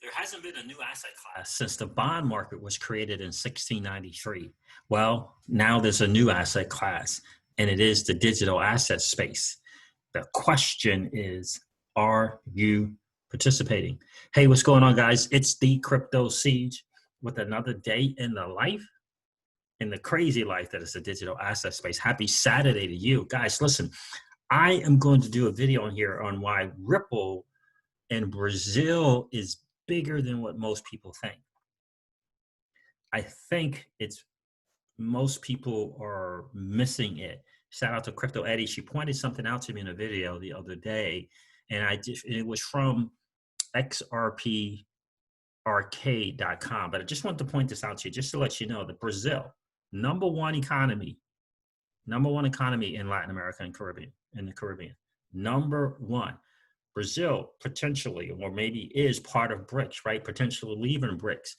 There hasn't been a new asset class since the bond market was created in 1693. Well, now there's a new asset class, and it is the digital asset space. The question is, are you participating? Hey, what's going on, guys? It's the Crypto Siege with another day in the life, in the crazy life that is the digital asset space. Happy Saturday to you. Guys, listen, I am going to do a video on here on why Ripple in Brazil is bigger than what most people think. I think it's most people are missing it. Shout out to Crypto Eddie. She pointed something out to me in a video the other day, and it was from xrparcade.com. But I just wanted to point this out to you, just to let you know that Brazil, number one economy in Latin America and the Caribbean, number one. Brazil potentially, or maybe is part of BRICS, right? Potentially leaving BRICS.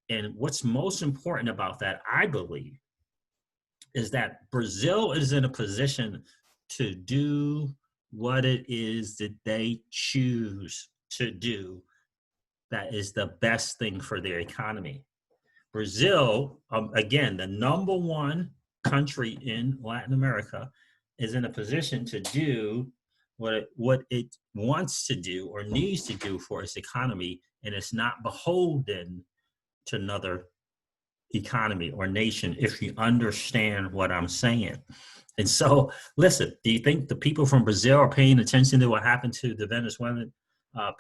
And what's most important about that, I believe, is that Brazil is in a position to do what it is that they choose to do that is the best thing for their economy. Brazil, again, the number one country in Latin America, is in a position to do what it wants to do or needs to do for its economy, and it's not beholden to another economy or nation, if you understand what I'm saying. And so, listen, do you think the people from Brazil are paying attention to what happened to the Venezuelan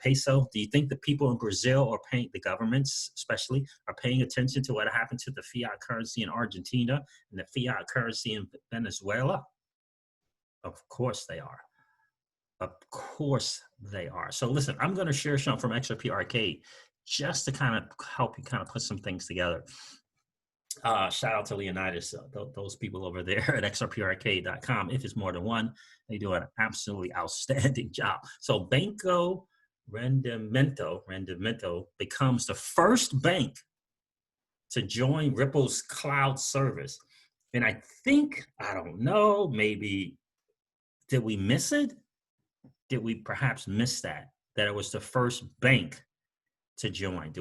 peso? Do you think the people in Brazil are paying, the governments especially, are paying attention to what happened to the fiat currency in Argentina and the fiat currency in Venezuela? Of course they are. Of course they are. So listen, I'm going to share something from XRP Arcade just to kind of help you kind of put some things together. Shout out to Leonidas, those people over there at xrparcade.com. If it's more than one, they do an absolutely outstanding job. So Banco Rendimento becomes the first bank to join Ripple's cloud service. And I think, I don't know, maybe, did we miss it? Did we perhaps miss that it was the first bank to join?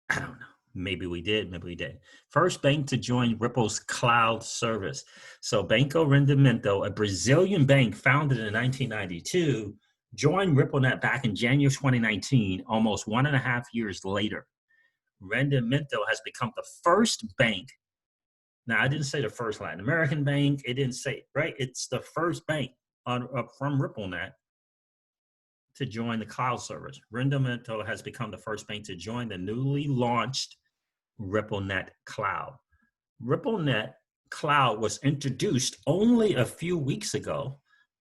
I don't know. Maybe we did, maybe we did. First bank to join Ripple's cloud service. So Banco Rendimento, a Brazilian bank founded in 1992, joined RippleNet back in January 2019, almost 1.5 years later. Rendimento has become the first bank. Now, I didn't say the first Latin American bank. It didn't say, right? It's the first bank from RippleNet to join the cloud service. Rendimento has become the first bank to join the newly launched RippleNet Cloud. RippleNet Cloud was introduced only a few weeks ago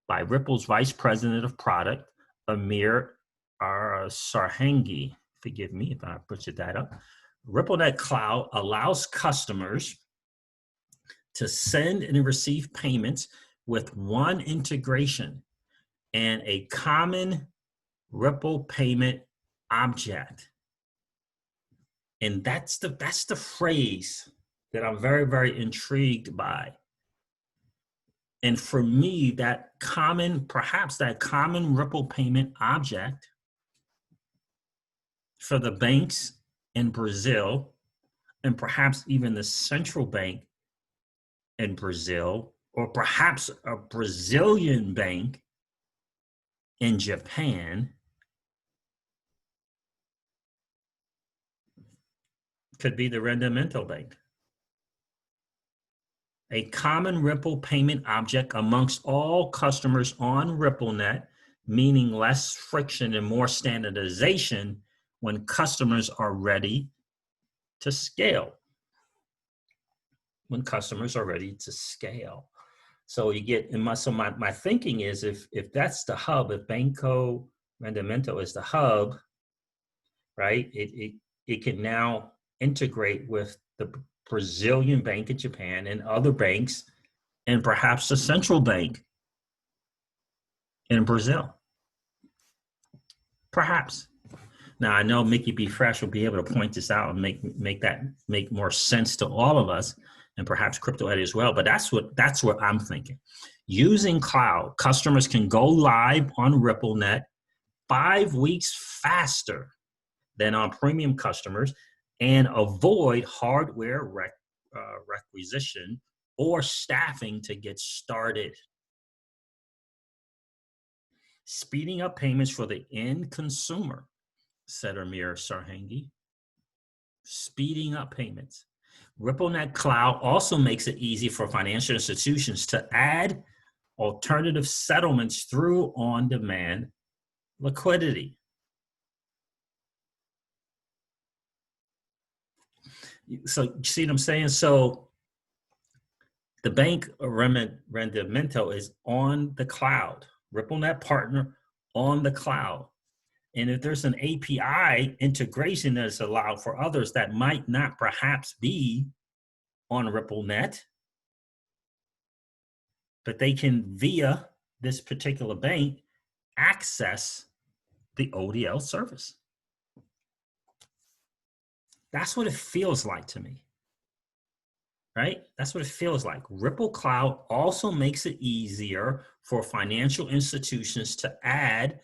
by Ripple's Vice President of Product, Amir Sarhangi. Forgive me if I butchered that up. RippleNet Cloud allows customers to send and receive payments with one integration and a common Ripple payment object. And that's the phrase that I'm very, very intrigued by. And for me, perhaps that common Ripple payment object for the banks in Brazil, and perhaps even the central bank in Brazil, or perhaps a Brazilian bank in Japan, could be the Rendimento Bank. A common Ripple payment object amongst all customers on RippleNet, meaning less friction and more standardization when customers are ready to scale. So you get, my thinking is if that's the hub, if Banco Rendimento is the hub, right, it can now integrate with the Brazilian bank in Japan and other banks, and perhaps the central bank in Brazil. Perhaps. Now I know Mickey B. Fresh will be able to point this out and make more sense to all of us, and perhaps Crypto Eddie as well. But that's what I'm thinking. Using cloud, customers can go live on RippleNet 5 weeks faster than on premium customers, and avoid hardware requisition or staffing to get started. Speeding up payments for the end consumer, said Amir Sarhangi. Speeding up payments. RippleNet Cloud also makes it easy for financial institutions to add alternative settlements through on-demand liquidity. So you see what I'm saying? So the bank Rendimento is on the cloud. RippleNet partner on the cloud. And if there's an API integration that's allowed for others that might not perhaps be on RippleNet, but they can, via this particular bank, access the ODL service. That's what it feels like to me, right? That's what it feels like. Ripple Cloud also makes it easier for financial institutions to add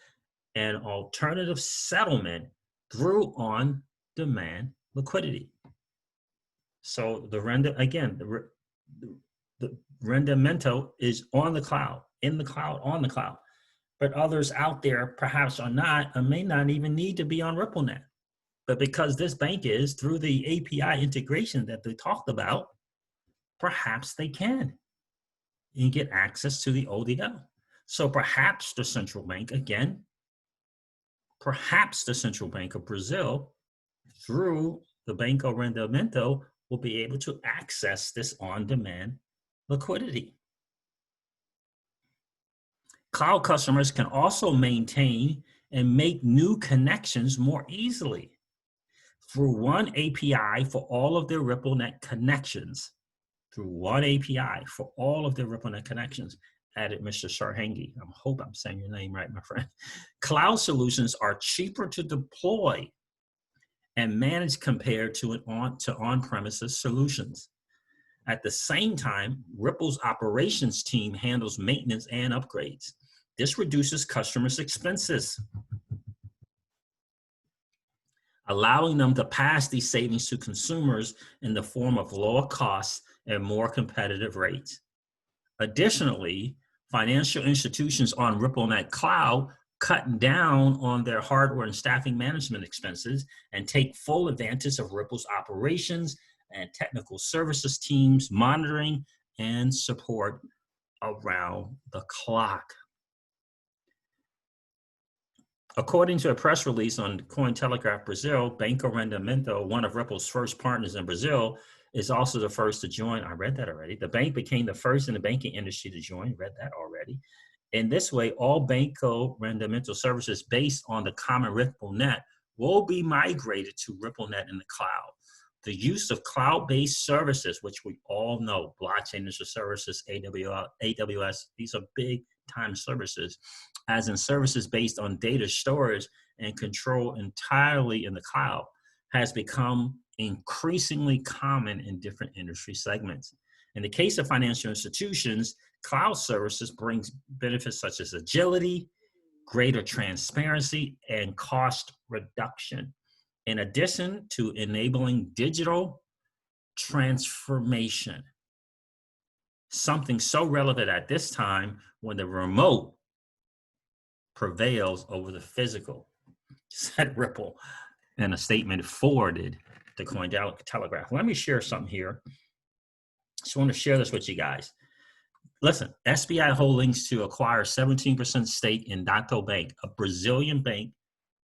an alternative settlement through on-demand liquidity. So the Rendimento is on the cloud, in the cloud, on the cloud. But others out there perhaps are not, or may not even need to be on RippleNet. But because this bank is, through the API integration that they talked about, perhaps they can and get access to the ODL. So perhaps the central bank, again, perhaps the Central Bank of Brazil, through the Banco Rendimento, will be able to access this on-demand liquidity. Cloud customers can also maintain and make new connections more easily through one API for all of their RippleNet connections. Through one API for all of their RippleNet connections, added Mr. Sarhangi. I hope I'm saying your name right, my friend. Cloud solutions are cheaper to deploy and manage compared to on-premises solutions. At the same time, Ripple's operations team handles maintenance and upgrades. This reduces customers' expenses, allowing them to pass these savings to consumers in the form of lower costs and more competitive rates. Additionally, financial institutions on RippleNet Cloud cut down on their hardware and staffing management expenses and take full advantage of Ripple's operations and technical services teams monitoring and support around the clock. According to a press release on Cointelegraph Brazil, Banco Rendimento, one of Ripple's first partners in Brazil, is also the first to join. I read that already. The bank became the first in the banking industry to join. Read that already. In this way, all Banco Rendimento services based on the common RippleNet will be migrated to RippleNet in the cloud. The use of cloud-based services, which we all know, blockchain as a services, AWS, these are big-time services, as in services based on data storage and control entirely in the cloud, has become increasingly common in different industry segments. In the case of financial institutions, cloud services brings benefits such as agility, greater transparency, and cost reduction, in addition to enabling digital transformation, something so relevant at this time when the remote prevails over the physical, said Ripple in a statement forwarded to Cointelegraph. Let me share something here. Just want to share this with you guys. Listen, SBI Holdings to acquire 17% stake in Dato Bank, a Brazilian bank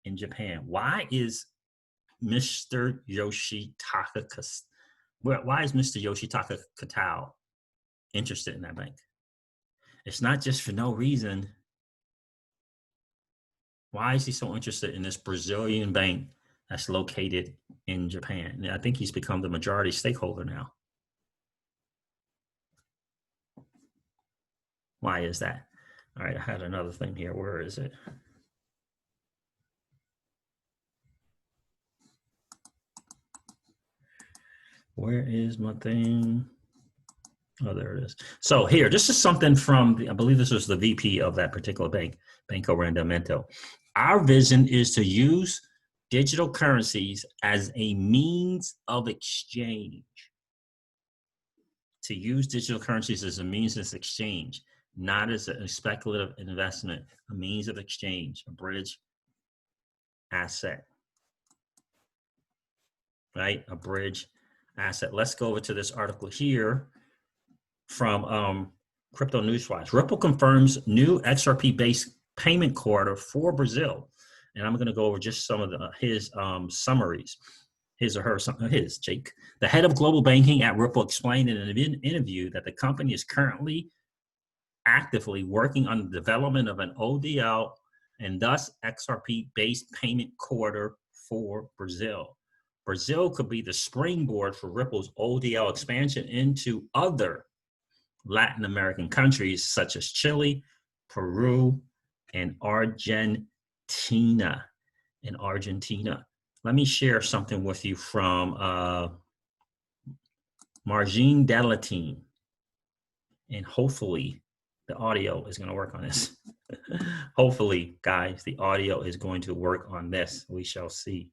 in Japan. Why is Mr. Yoshitaka Katao interested in that bank? It's not just for no reason. Why is he so interested in this Brazilian bank that's located in Japan? And I think he's become the majority stakeholder now. Why is that? All right, I had another thing here. Where is it? Where is my thing? Oh, there it is. So here, this is something from, I believe this was the VP of that particular bank, Banco Rendimento. Our vision is to use digital currencies as a means of exchange. To use digital currencies as a means of exchange, not as a speculative investment, a means of exchange, a bridge asset, right? A bridge asset. Let's go over to this article here from Crypto Newswise. Ripple confirms new XRP-based payment corridor for Brazil. And I'm going to go over just some of his summaries. Jake. The head of global banking at Ripple explained in an interview that the company is currently actively working on the development of an ODL and thus XRP-based payment corridor for Brazil. Brazil could be the springboard for Ripple's ODL expansion into other Latin American countries such as Chile, Peru, and Argentina. Let me share something with you from Margine Delatine, and hopefully the audio is going to work on this. Hopefully, guys, the audio is going to work on this. We shall see.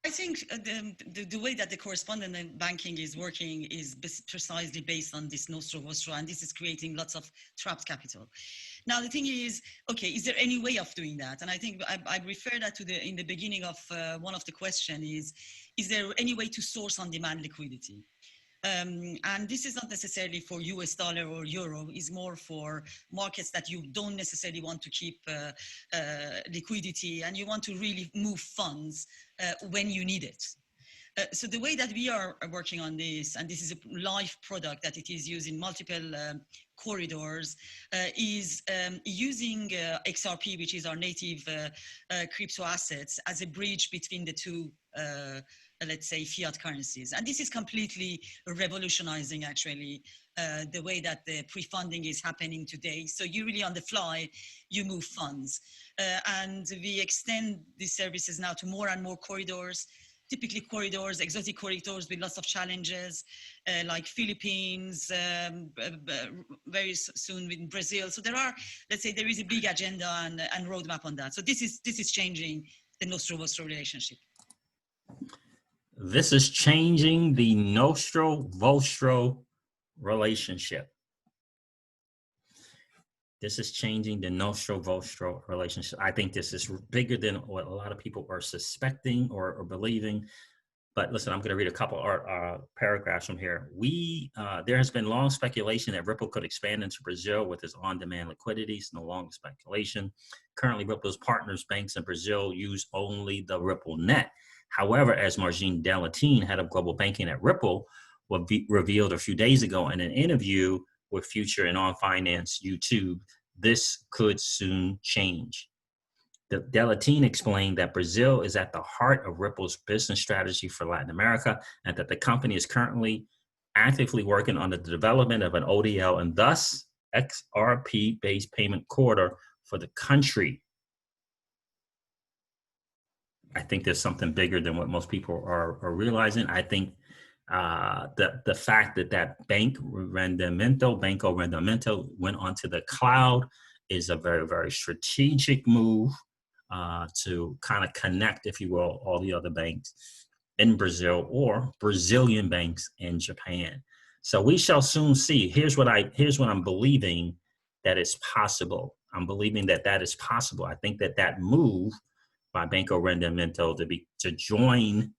I think the way that the correspondent banking is working is precisely based on this nostro vostro, and this is creating lots of trapped capital. Now, the thing is, okay, is there any way of doing that? And I think I refer that to in the beginning of one of the question is there any way to source on-demand liquidity? And this is not necessarily for US dollar or euro, it's more for markets that you don't necessarily want to keep liquidity, and you want to really move funds when you need it. So the way that we are working on this, and this is a live product that it is used in multiple corridors, is using XRP, which is our native crypto assets, as a bridge between the two let's say fiat currencies. And this is completely revolutionizing actually the way that the pre-funding is happening today. So you really on the fly, you move funds. And we extend these services now to more and more corridors, typically corridors, exotic corridors with lots of challenges, like Philippines, very soon in Brazil. So there are, let's say there is a big agenda and roadmap on that. So this is changing the nostro-vostro relationship. This is changing the nostro-vostro relationship. This is changing the nostro-vostro relationship. I think this is bigger than what a lot of people are suspecting or believing. But listen, I'm going to read a couple paragraphs from here. There has been long speculation that Ripple could expand into Brazil with its on-demand liquidity. It's no longer speculation. Currently, Ripple's partners banks in Brazil use only the Ripple net. However, as Margine Delatine, head of global banking at Ripple, revealed a few days ago in an interview with Future and On Finance YouTube, this could soon change. Delatine explained that Brazil is at the heart of Ripple's business strategy for Latin America, and that the company is currently actively working on the development of an ODL and thus XRP-based payment corridor for the country. I think there's something bigger than what most people are realizing. I think the fact that Banco Rendimento went onto the cloud is a very, very strategic move to kind of connect, if you will, all the other banks in Brazil or Brazilian banks in Japan. So we shall soon see. Here's what I'm believing that is possible. I'm believing that is possible. I think that move by Banco Rendimento to join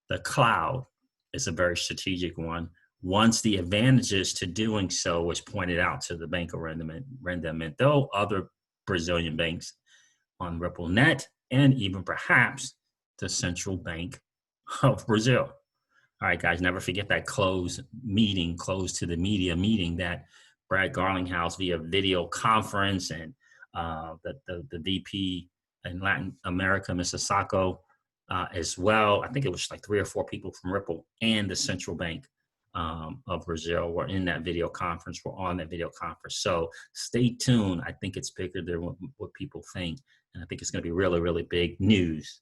the cloud is a very strategic one. Once the advantages to doing so was pointed out to the Banco Rendimento, other Brazilian banks on RippleNet, and even perhaps the Central Bank of Brazil. All right, guys, never forget that closed to the media meeting that Brad Garlinghouse via video conference and the VP in Latin America, Mr. Sacco, as well. I think it was like 3 or 4 people from Ripple and the Central Bank of Brazil were in that video conference, were on that video conference. So stay tuned. I think it's bigger than what people think. And I think it's going to be really, really big news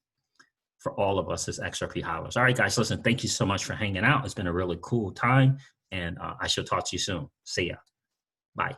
for all of us as XRP holders. All right, guys, listen, thank you so much for hanging out. It's been a really cool time. And I shall talk to you soon. See ya. Bye.